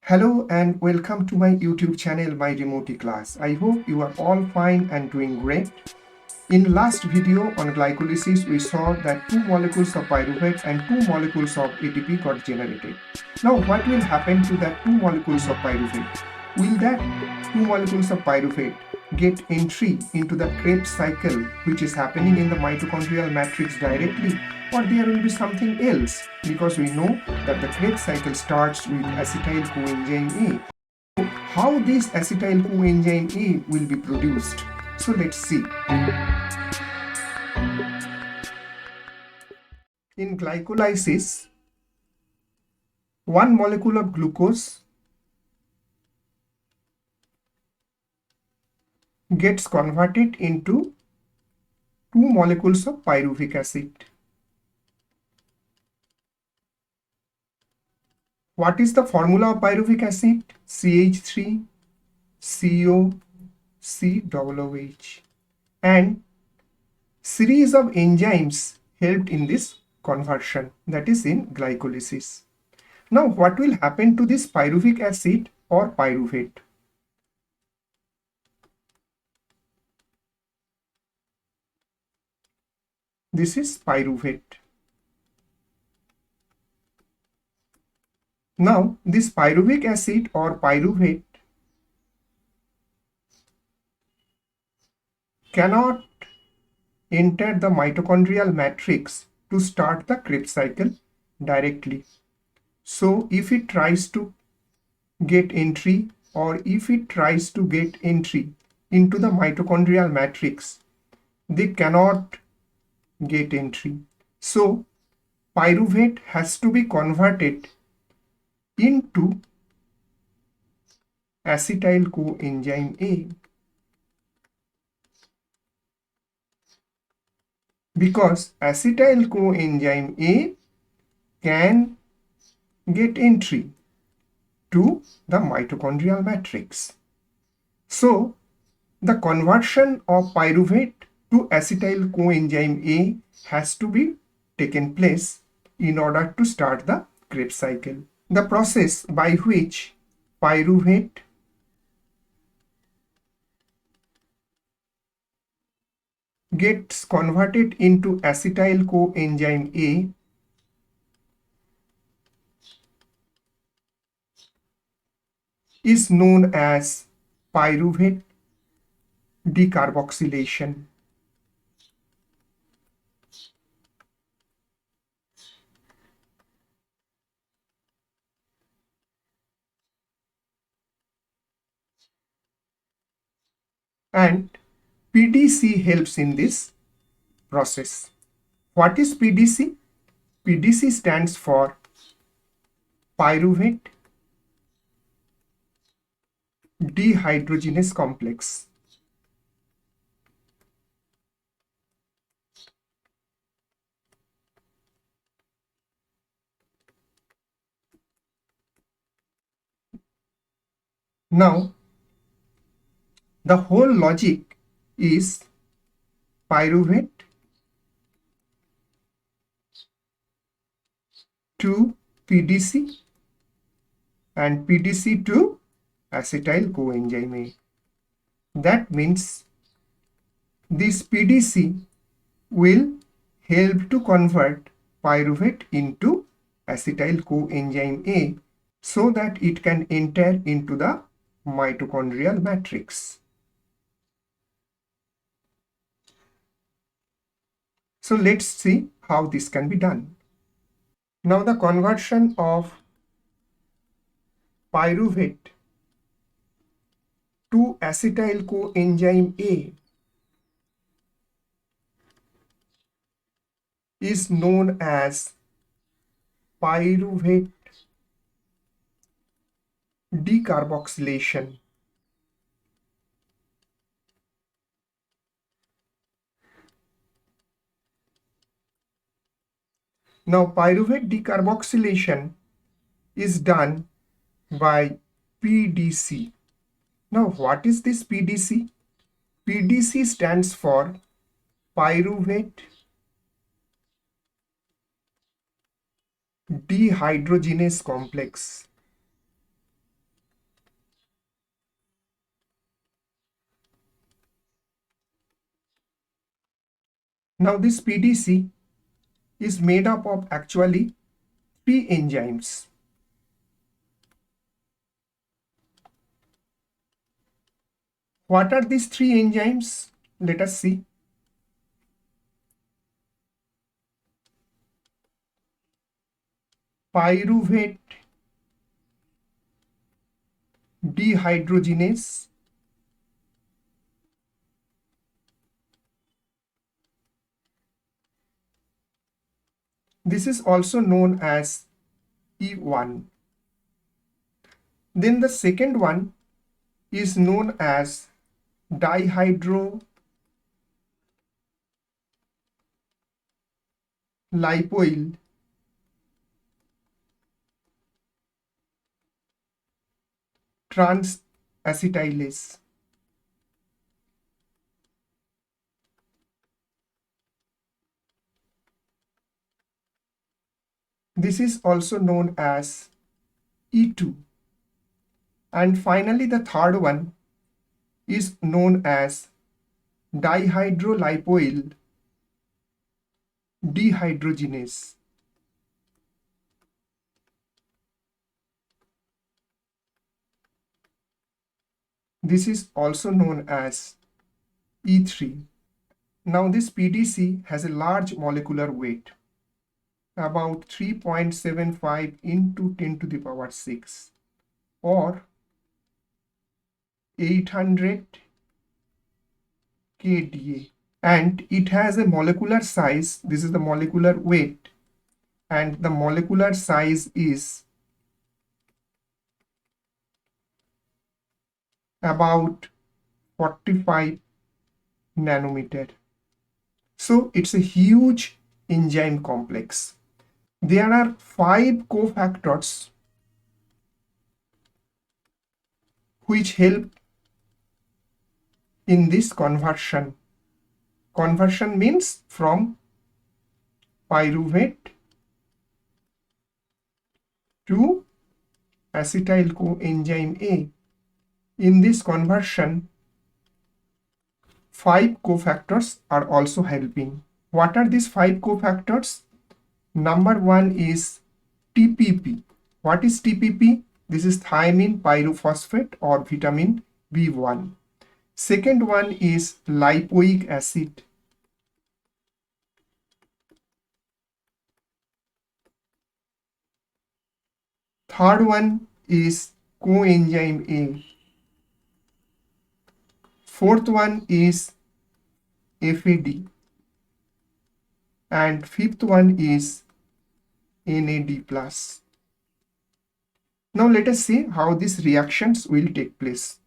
Hello and welcome to my YouTube channel, My Remote Class. I hope you are all fine and doing great. In last video on glycolysis, we saw that two molecules of pyruvate and two molecules of ATP got generated. Now, what will happen to that two molecules of pyruvate? Will that two molecules of pyruvate get entry into the Krebs cycle, which is happening in the mitochondrial matrix directly, or there will be something else? Because we know that the Krebs cycle starts with acetyl coenzyme A. How this acetyl coenzyme A will be produced? So let's see. In glycolysis, one molecule of glucose gets converted into two molecules of pyruvic acid. What is the formula of pyruvic acid? CH3, CO, COOH. And series of enzymes helped in this conversion, that is in glycolysis. Now what will happen to this pyruvic acid or pyruvate? This is pyruvate. Now this pyruvic acid or pyruvate cannot enter the mitochondrial matrix to start the Krebs cycle directly. So if it tries to get entry or if it tries to get entry into the mitochondrial matrix, they cannot get entry. So pyruvate has to be converted into acetyl coenzyme A, because acetyl coenzyme A can get entry to the mitochondrial matrix. So the conversion of pyruvate to acetyl coenzyme A has to be taken place in order to start the Krebs cycle. The process by which pyruvate gets converted into acetyl coenzyme A is known as pyruvate decarboxylation. And PDC helps in this process. What is PDC? PDC stands for pyruvate dehydrogenase complex. Now, the whole logic is pyruvate to PDC and PDC to acetyl coenzyme A. That means this PDC will help to convert pyruvate into acetyl coenzyme A so that it can enter into the mitochondrial matrix. So let's see how this can be done. Now the conversion of pyruvate to acetyl coenzyme A is known as pyruvate decarboxylation. Now pyruvate decarboxylation is done by PDC. Now what is this PDC? PDC stands for pyruvate dehydrogenase complex. Now this PDC is made up of actually 3 enzymes. What are these 3 enzymes? Let us see. Pyruvate dehydrogenase, this is also known as E1. Then the second one is known as dihydrolipoyl transacetylase. This is also known as E2. And finally, the third one is known as dihydrolipoyl dehydrogenase. This is also known as E3. Now this PDC has a large molecular weight, about 3.75 into 10 to the power 6 or 800 kDa, and it has a molecular size. This is the molecular weight, and the molecular size is about 45 nanometer. So it's a huge enzyme complex. There are 5 cofactors which help in this conversion. Conversion means from pyruvate to acetyl coenzyme A. In this conversion, 5 cofactors are also helping. What are these 5 cofactors? Number 1 is TPP. What is TPP? This is thiamine pyrophosphate or vitamin B1. Second one is lipoic acid. Third one is coenzyme A. Fourth one is FAD. And fifth one is NAD+. Now let us see how these reactions will take place.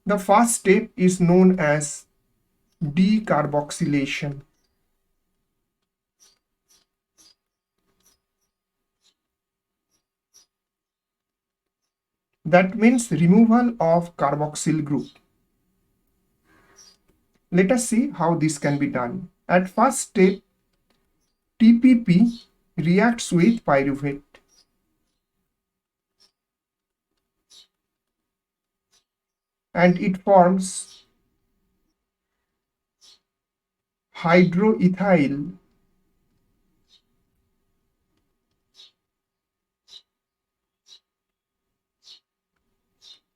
The first step is known as decarboxylation. That means removal of carboxyl group. Let us see how this can be done. At first step, TPP reacts with pyruvate. And it forms hydroethyl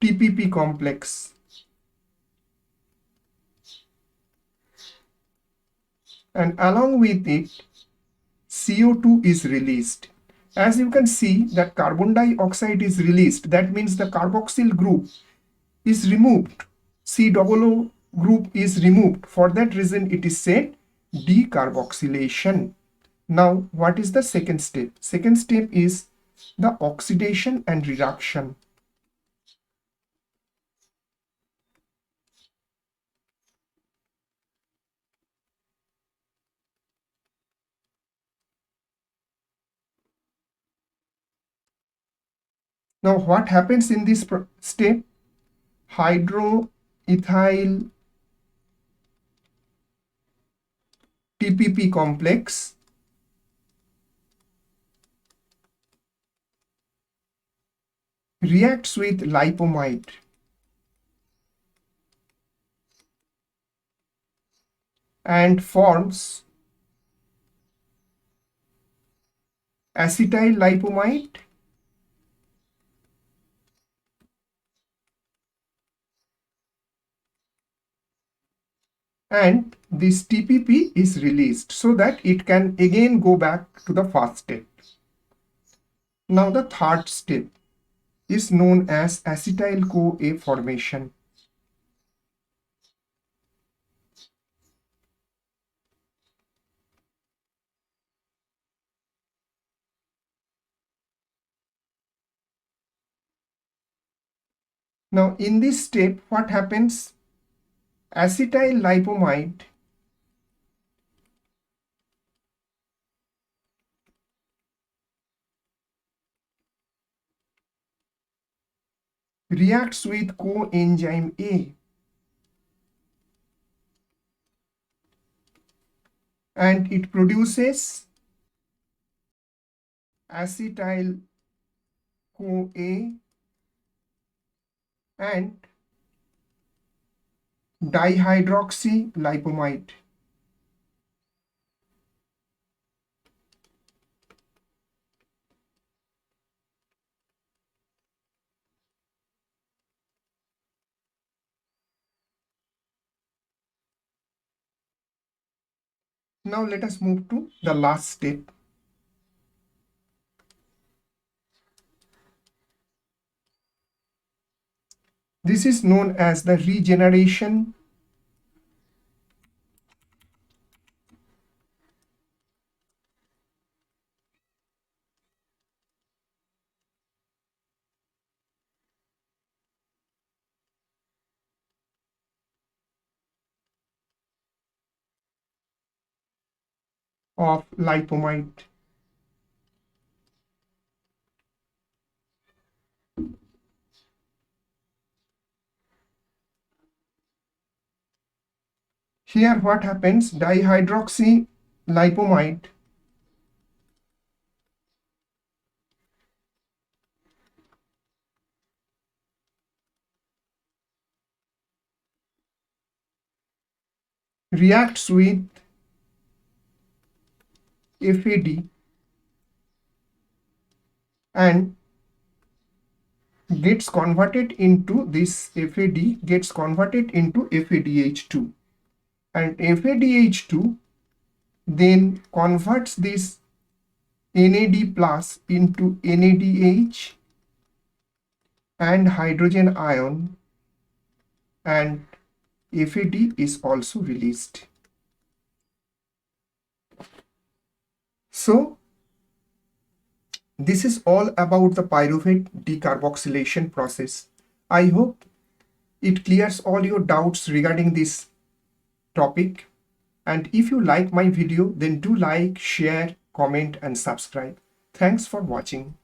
TPP complex. And along with it, CO2 is released. As you can see that carbon dioxide is released, that means the carboxyl group is removed. COO group is removed. For that reason, it is said decarboxylation. Now, what is the second step? Second step is the oxidation and reduction. Now, what happens in this step? Hydroethyl TPP complex reacts with lipomide and forms acetyl lipomide and this TPP is released so that it can again go back to the first step. Now the third step is known as acetyl-CoA formation. Now in this step, what happens? Acetyl lipomide reacts with coenzyme A and it produces acetyl CoA and dihydroxylipomide. Now let us move to the last step. This is known as the regeneration of lipomide. Here what happens? Dihydroxylipomide reacts with FAD and gets converted into this FAD gets converted into FADH2, and FADH2 then converts this NAD plus into NADH and hydrogen ion, and FAD is also released. So this is all about the pyruvate decarboxylation process. I hope it clears all your doubts regarding this topic. And if you like my video, then do like, share, comment and subscribe. Thanks for watching.